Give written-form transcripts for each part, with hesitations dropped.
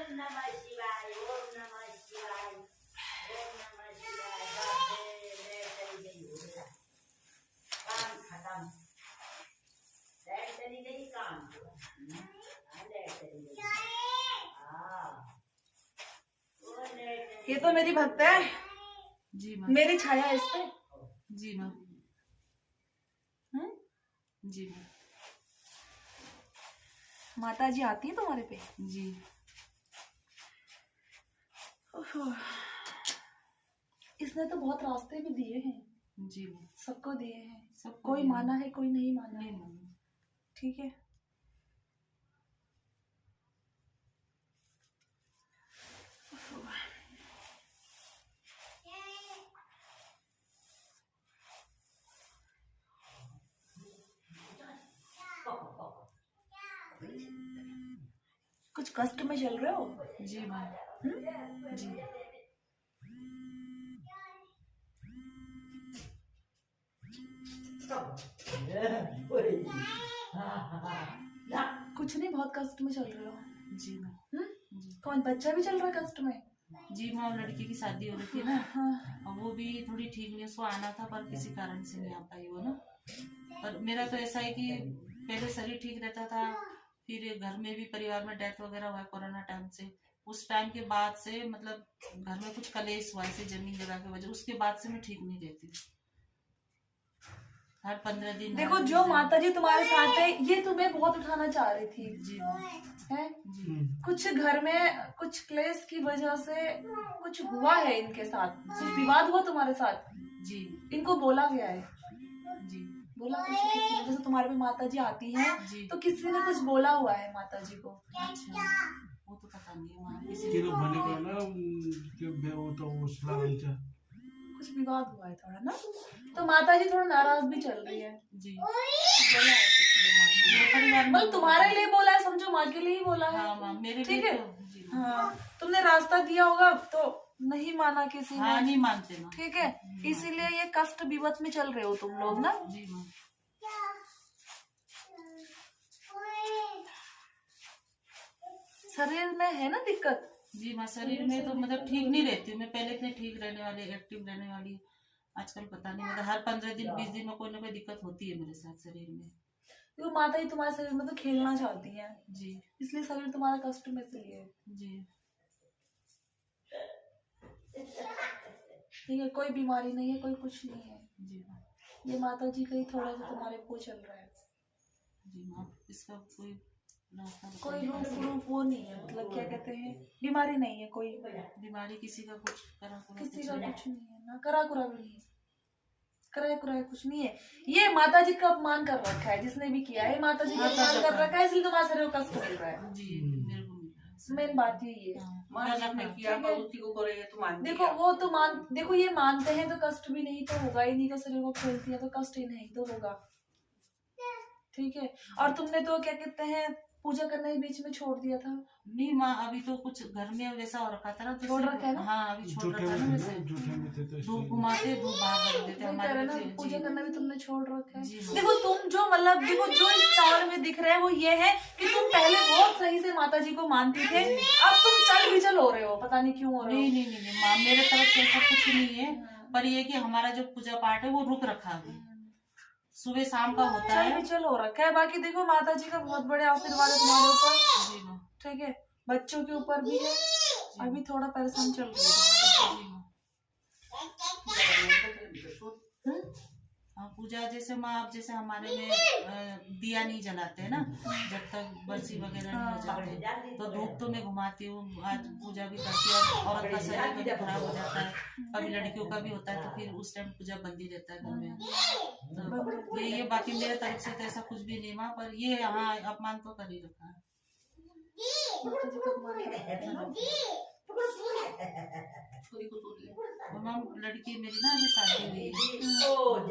नमः शिवाय, ओम नमः शिवाय, ओम नमः शिवाय। बैठ चली गई हो बेटा, काम खत्म। बैठ चली गई, काम हुआ। बैठ चली गई। ये तो मेरी भक्त है जी माँ। मेरी छाया है इस पे। जी माँ। जी माँ। माता जी आती है तुम्हारे पे? जी। इसने तो बहुत रास्ते भी दिए हैं। जी माँ। सबको दिए हैं, सबको कोई दिए माना है कोई नहीं माना नहीं है। माना। ठीक है। कुछ कष्ट में चल रहे हो? जी माँ। जी। कुछ नहीं, बहुत कष्ट में चल रहे हो। जी माँ। जी। कौन बच्चा भी चल रहा है कष्ट में? जी माँ, लड़की की शादी हो रही थी ना। हाँ। और वो भी थोड़ी ठीक नहीं, उसको आना था पर किसी कारण से नहीं आ पाई वो ना। पर मेरा तो ऐसा है कि पहले शरीर ठीक रहता था, फिर घर में भी परिवार में डेथ वगैरह हुआ कोरोना टाइम से। उस टाइम के बाद से मतलब घर में कुछ कलेश हुआ ऐसे जमीन जगह की वजह, उसके बाद से मैं ठीक नहीं रहती। हर 15 दिन देखो जो माता जी तुम्हारे साथ है ये तुम्हें बहुत उठाना चाह रही थी। जी है? जी। कुछ घर में कुछ क्लेश की वजह से कुछ हुआ है इनके साथ, कुछ विवाद हुआ तुम्हारे साथ। जी। इनको बोला गया है। जी। बोला कुछ किसी ने, जैसे तुम्हारे पे माता जी आती हैं तो किसी ने कुछ बोला हुआ है माता जी को। अच्छा, वो तो पता नहीं है वहाँ किसी किलो बनेगा ना कि वो तो उस लाल चा कुछ विवाद हुआ है थोड़ा ना, तो माता जी थोड़ा नाराज भी चल रही है। जी। बोला है किसी ने माँ के लिए। परिवार में मतलब तुम्हारे लिए बोला है, समझो माँ के लिए ही बोला है। हाँ माँ, मेरे ठीक लिए है। तो जी। हाँ, तुमने रास्ता दिया होगा तो नहीं माना किसी ने। हाँ, नहीं मानते ना। ठीक है, इसीलिए ये कष्ट विपत में चल रहे हो तुम लोग ना। जी माँ। शरीर में है ना दिक्कत? जी माँ, शरीर में तो मतलब ठीक नहीं रहती हूँ मैं। पहले इतने ठीक रहने वाली, एक्टिव रहने वाली, आजकल पता नहीं, मतलब हर 15 दिन 20 दिन में कोई ना कोई दिक्कत होती है मेरे साथ शरीर में। देखो माता जी तुम्हारे शरीर में तो खेलना चाहती हैं, जी। इसलिए शरीर तुम्हारा कष्ट में से है। जी। ठीक है, कोई बीमारी नहीं है, कोई कुछ नहीं है। जी माँ। ये माता जी का ही थोड़ा सा तुम्हारे को चल रहा है। जी माँ, इसका कोई रास्ता कोई बताइए। रूप वो नहीं है, मतलब क्या कहते हैं, बीमारी नहीं है कोई। बीमारी किसी का कुछ करा किसी का कुछ नहीं है ना, करा कुरा भी नहीं है, कराए कुराए कुछ नहीं है। ये माता जी का अपमान कर रखा है जिसने भी किया है, माता जी का अपमान कर रखा है, इसलिए तुम्हारे शरीर को कष्ट मिल रहा है। जी। मेरे को मिल रहा है। मेन बात यही है। देखो वो तो देखो ये मानते हैं तो कष्ट भी नहीं तो होगा ही नहीं, का शरीर को खेलती है तो कष्ट ही नहीं तो होगा। ठीक है, और तुमने तो क्या कहते हैं पूजा करने के बीच में छोड़ दिया था। नहीं माँ, अभी तो कुछ घर में वैसा हो रखा था ना, तो छोड़ रखा है ना? हाँ, अभी छोड़ जूठे रखा है ना वैसे। में थे तो धूप घुमाते, धूप बाहर रख देते वही कह रहे हमारे ना, बच्चे। पूजा जी। करना भी तुमने छोड़ रखा है। जी हाँ। देखो तुम जो मतलब देखो जो इस चावल में दिख रहा है वो ये है कि तुम पहले बहुत सही से माता जी को मानती थे, अब तुम चल विचल हो रहे हो, पता नहीं क्यों हो रहे हो। नहीं नहीं नहीं माँ, मेरे तरफ से ऐसा कुछ नहीं है, पर ये कि हमारा जो पूजा पाठ है वो रुक रखा है, सुबह शाम का होता चल है। विचल हो रखा है। बाकी देखो माता जी का बहुत बड़े आशीर्वाद है तुम्हारे ऊपर। जी माँ। ठीक है, बच्चों के ऊपर भी है। अभी थोड़ा परेशान चल रही है। जी माँ। हाँ, पूजा जैसे माँ, आप जैसे हमारे में दिया नहीं जलाते हैं ना, जब तक बरसी वगैरह नहीं हो जाते, तो धूप तो मैं घुमाती हूँ, आज पूजा भी करती हूँ। औरत का शरीर कभी खराब हो जाता है, कभी लड़कियों का भी होता है, तो फिर उस टाइम पूजा बंद ही रहता है घर में। तो ये बाकी मेरे तरफ से तो ऐसा कुछ भी नहीं माँ, पर ये हाँ अपमान तो कर ही रखा है। माता जी का अपमान कर। और मैम लड़की मेरी ना अभी शादी हुई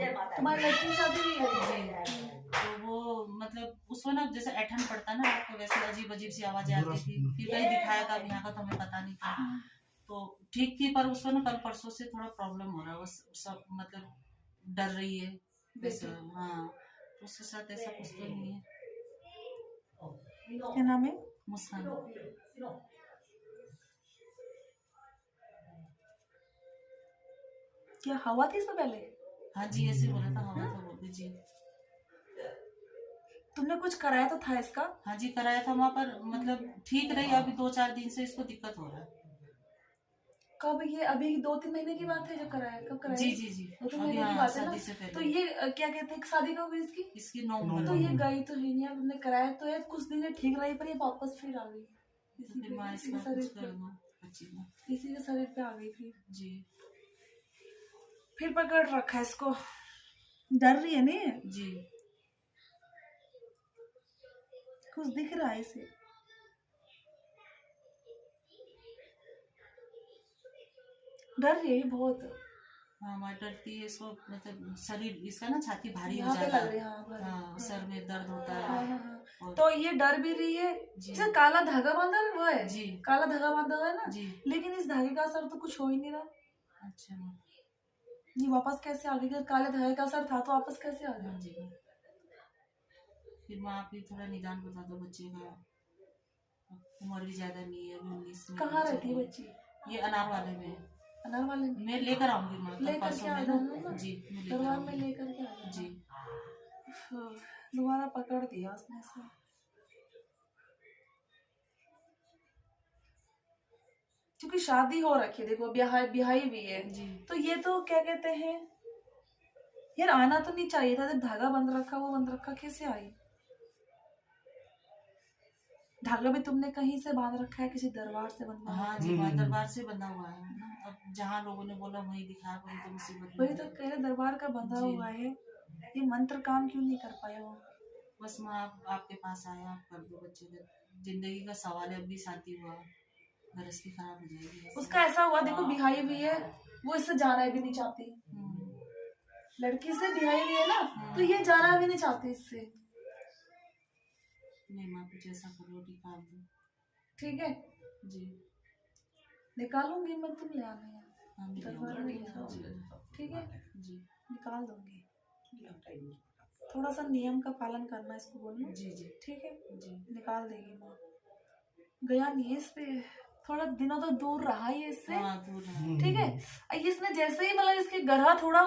है। तुम्हारी लड़की की शादी हुई है? तो वो मतलब उसमें ना जैसे ऐठन पड़ता है ना आपको, वैसे अजीब अजीब सी आवाजें आती थी। फिर कहीं दिखाया था, यहाँ का तो हमें पता नहीं था, तो ठीक थी, पर उसको ना कल परसों से थोड़ा प्रॉब्लम हो रहा है, वो सब मतलब डर रही है वैसे। हाँ, उसके साथ ऐसा कुछ तो नहीं है। क्या नाम है? मुस्कान। क्या हवा थी इसमें पहले? हाँ जी, ऐसे बोला था, हवा था बोल के जी। तुमने कुछ कराया तो था इसका? हाँ जी, कराया था वहाँ पर, मतलब ठीक रही। अभी 2-4 दिन से इसको दिक्कत हो रहा है। कब ये अभी 2-3 महीने की बात है जब कराया? कब कराया? जी जी जी, 2-3 अभी महीने की हाँ, बात है ना? शादी से तो पहले। ये क्या कहते हैं, शादी कब हुई इसकी? इसकी 9 नौ तो महीने। ये गई तो है नहीं, तुमने कराया तो है, कुछ दिन ठीक रही पर ये वापस फिर आ गई इसी फिर माँ इसी के इसका कुछ शरीर पे, करेगा बच्ची का। इसी के शरीर पे आ गई जी फिर पकड़ रखा है इसको। डर रही है नहीं? जी। कुछ दिख रहा है इसे? डर रही है ये बहुत। हाँ, माँ डरती है इसको, मतलब शरीर इसका ना, छाती भारी हो यहाँ पे जाता लग रही है। है, हाँ, भारी। हाँ, सर में दर्द होता हाँ, है। हाँ, हाँ। और तो ये डर भी रही है। जी। जो काला धागा बांधा है वो है जी काला धागा बांधा हुआ है ना, जी। लेकिन इस धागे का असर तो कुछ हो ही नहीं रहा। अच्छा माँ। ये वापस कैसे आ गई? काले धागे का असर था तो वापस कैसे आ हाँ गया? जी। फिर माँ आप ही थोड़ा निदान बता दो बच्चे का। उम्र भी ज्यादा नहीं है, 19 में। कहाँ रहती है बच्ची? ये अनार वाले में। अनार वाले में? मैं लेकर आऊंगी माँ, कल लेकर परसों के आ में जाना ना। ना। जी, मैं लेकर दरबार में आऊंगी। लेकर के आ जाना। जी हाँ, दोबारा पकड़ दिया उसने से। क्योंकि शादी हो रखी है, देखो ब्याही भी है, जी। तो ये तो क्या कहते हैं यार, आना तो नहीं चाहिए था। जब धागा बंद रखा, वो बंद रखा, कैसे आई? धागा भी तुमने कहीं से बांध रखा है? किसी दरबार से बंधवाया? हाँ जी माँ, दरबार से बंधा हुआ है ना। अब जहाँ लोगों ने बोला वही दिखाया, वही तो मुसीबत वही में तो है। कह रहे, दरबार का बंधा जी। हुआ है। ये मंत्र काम क्यों नहीं कर पाया वो? बस माँ आपके पास आया, आप कर दो बच्चे का। जिंदगी का सवाल है, अभी शादी हुआ, गृहस्थी खराब हो जाएगी ऐसे। उसका ऐसा हुआ, देखो बिहाई भी है, वो इससे जाना भी नहीं चाहती। लड़की से बिहाई भी है ना, तो ये जाना भी नहीं चाहती इससे। नहीं माँ, कुछ ऐसा करो, निकाल दो। ठीक है, जी निकालूंगी मैं, तुम ले आना यार, हाँ, मैं दरबार में ले आओ। जी ठीक है, जी निकाल दूंगी। थोड़ा सा नियम का पालन करना, इसको बोलना। जी जी ठीक है, जी। निकाल देगी माँ। गया नहीं है इस पे, थोड़ा दिनों तो दूर रहा ही है इससे। हाँ, दूर है। ठीक है, इसने जैसे ही मतलब इसके गरहा थोड़ा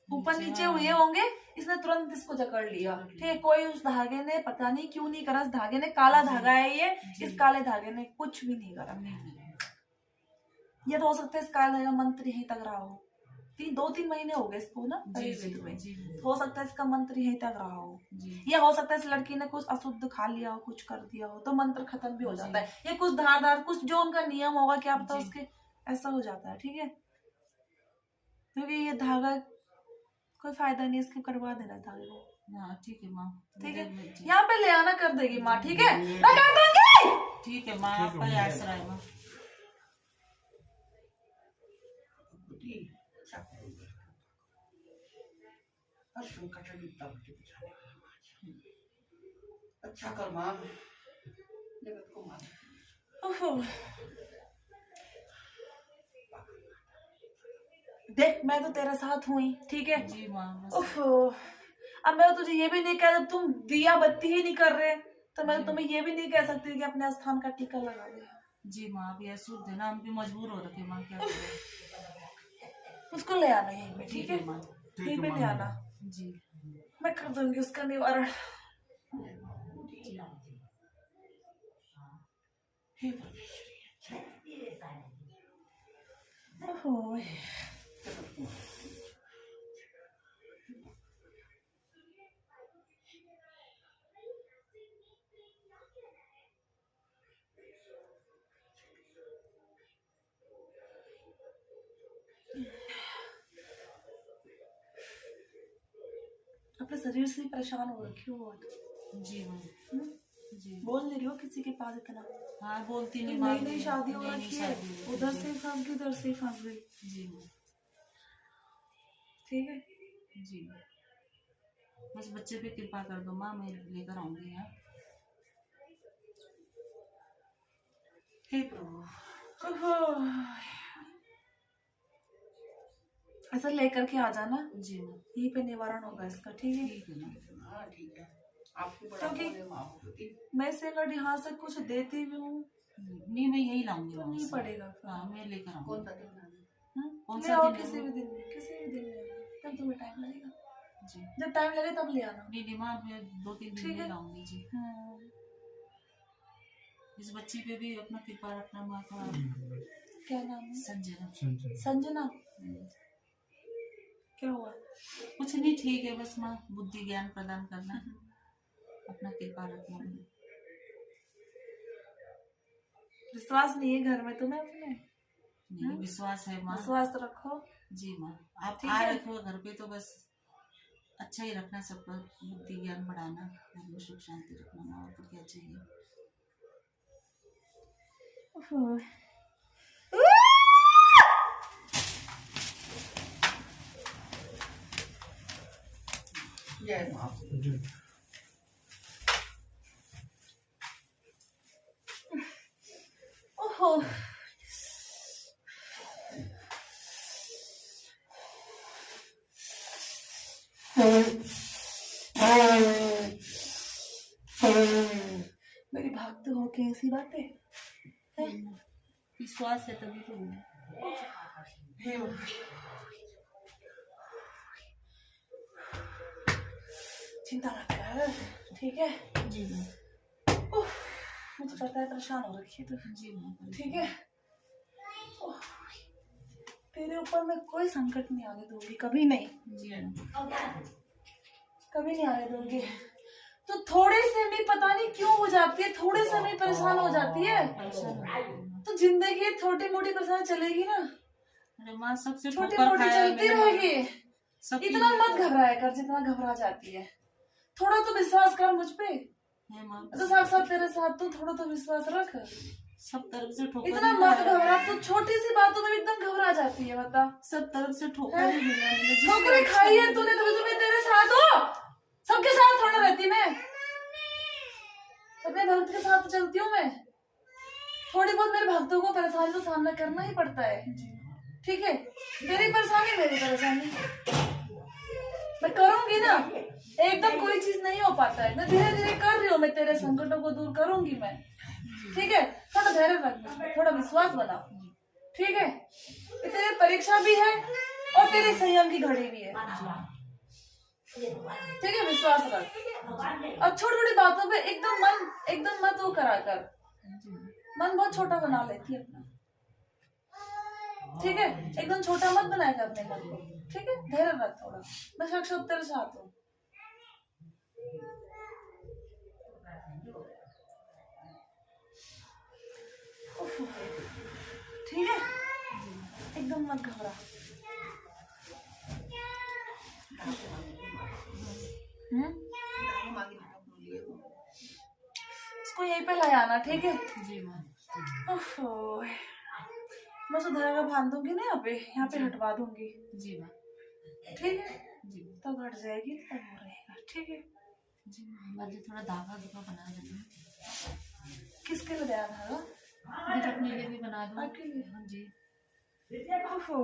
ऊपर नीचे हुए होंगे, इसने तुरंत इसको जकड़ लिया। ठीक है, कोई उस धागे ने पता नहीं क्यों नहीं करा, इस धागे ने, काला धागा है ये, इस काले धागे ने कुछ भी नहीं करा। ये तो हो सकता है इस काले धागे का मंत्र यहीं तक रहा हो। 2-3 महीने हो गए इसको ना जी करीब तुम्हें। जी हो सकता है इसका मंत्र यहीं तक रहा हो। जी। या हो सकता है इस लड़की ने कुछ अशुद्ध खा लिया हो, कुछ कर दिया हो, तो मंत्र खत्म भी हो जी। जाता है। ये कुछ धारदार, कुछ जो उनका नियम होगा, क्या पता जी। उसके ऐसा हो जाता है। ठीक है, क्योंकि ये धागा कोई फायदा नहीं, इसके करवा देना धागे को। हाँ ठीक है माँ। ठीक है, जी। यहाँ पे ले आना, कर देगी माँ। ठीक है, मैं कर दूंगी। ठीक है माँ, आपका ही आसरा है माँ। अच्छा कर माँ, जगत को माँ। ओहो। देख, मैं तो तेरे साथ हूँ ही, ठीक है। जी माँ बस। ओहो, अब मैं तुझे ये भी नहीं कह, जब तुम दिया बत्ती ही नहीं कर रहे, तो मैं तुम्हें ये भी नहीं कह सकती कि अपने स्थान का टीका लगा दे। जी माँ, अब यह शुद्ध है ना, हम भी मजबूर हो रखे माँ, क्या करें। उसको ले आना यहीं पे, ठीक है, माँ। यहीं पे ले आना, जी मैं कर दूंगी उसका निवारण। ओहो, अपने शरीर से ही परेशान हो रखी हो बहुत। जी माँ। हम्म? जी बोल नहीं रही हो किसी के पास इतना। हाँ, बोलती नहीं माँ। नई नई शादी हो नई रखी है, शादी हुई। उधर से फंस गई, उधर से फंस गई। जी माँ। ठीक है, जी बस बच्चे पे कृपा कर दो माँ, मैं लेकर आऊंगी यहाँ। हे प्रभु, ऐसा लेकर के आ जाना, जी माँ। यहीं पे निवारण होगा इसका। ठीक है, ठीक है माँ। हाँ ठीक है, आपको बड़ा क्योंकि बोले माँ। मैं से अगर यहाँ से कुछ देती भी हूँ नहीं, मैं यही लाऊंगी तो वहाँ नहीं से। पड़ेगा। हाँ, मैं लेकर आऊंगी। कौन सा दिन है? कौन ले सा आओ दिन है किसी वो? भी दिन में, किसी भी दिन ले आना, तब तुम्हें टाइम लगेगा, जी जब टाइम लगे तब ले आना। नहीं माँ, मैं 2-3 दिन ठीक में है। लाऊंगी जी। हाँ, इस बच्ची पे भी अपना कृपा रखना माँ का। क्या नाम है? संजना। संजना। क्या हुआ? कुछ नहीं, ठीक है, बस माँ बुद्धि ज्ञान प्रदान करना है, अपना कृपा रखना है। विश्वास नहीं है घर में तुम्हें अपने? नहीं, विश्वास है माँ। विश्वास तो रखो। जी माँ, आप ठीक आ है। रखे हो घर पे तो बस अच्छा ही रखना, सबका बुद्धि ज्ञान बढ़ाना, घर में सुख शांति रखना माँ, और तो क्या चाहिए। जय माँ। ओहो, मेरी भागते हो के ऐसी बातें हैं? विश्वास है तभी तो बोले। चिंता मत कर, ठीक है? जी माँ। मुझे पता है परेशान हो रखी है तू, जी माँ। ठीक है? ओह, तेरे ऊपर मैं कोई संकट नहीं आने दूंगी, कभी नहीं, जी माँ। कभी नहीं आने दूंगी। तो थोड़े से में पता नहीं क्यों हो जाती है, थोड़े से में परेशान हो जाती है, परेशान हो गई माँ। तो जिंदगी छोटी मोटी परेशानी चलेगी ना, अरे माँ, सबसे छोटी ठोकर मोटी खाया है चलती मैंने। रहेगी। सबकी इतना मत घबराया कर जितना घबरा जाती है, थोड़ा तो विश्वास कर मुझ पे, है माँ, तो साथ साथ तेरे साथ तो थोड़ा तो विश्वास रख। सब तरफ से ठोकर इतना ही मत खाया है। घबरा, तो छोटी सी बातों में एकदम घबरा जाती है, बता। सब तरफ से ठोकर ही मिला मुझे। ठोकरें खाई है तूने, तभी तो मैं तेरे साथ हूँ, सबके साथ थोड़ा रहती मैं, अपने भक्त के साथ तो चलती हूँ मैं। थोड़ी बहुत मेरे भक्तों को परेशानी का सामना करना ही पड़ता है, ठीक है? तेरी परेशानी मेरी परेशानी, मैं करूंगी ना, एकदम कोई चीज नहीं हो पाता है, मैं धीरे धीरे कर रही हूँ, मैं तेरे संकटों को दूर करूंगी मैं, ठीक है? थोड़ा धैर्य रख, थोड़ा विश्वास बना, ठीक है? ये तेरी परीक्षा भी है और तेरी संयम की घड़ी भी है, ठीक है? विश्वास रख और छोटी छोटी बातों पे एकदम मत वो करा कर, मन बहुत छोटा बना लेती है अपना, ठीक है? एकदम छोटा मत बनाया कर अपने मन को, ठीक है? धैर्य रख थोड़ा, मैं साक्षात तेरे साथ हूँ। ठीक है? एकदम मत घबरा। इसको यहीं पे ले आना, ठीक है? जी माँ। ओहो, मैं तो धागा बांध दूंगी ना यहाँ पे हटवा दूंगी, जी माँ। ठीक है? जी तब हट जाएगी, तब वो रहेगा, ठीक है? जी माँ, मुझे थोड़ा धागा बना देना। किसके लिए दिया धागा? मुझे अपने लिए भी बना दो। आपके लिए? हाँ जी। ओहो,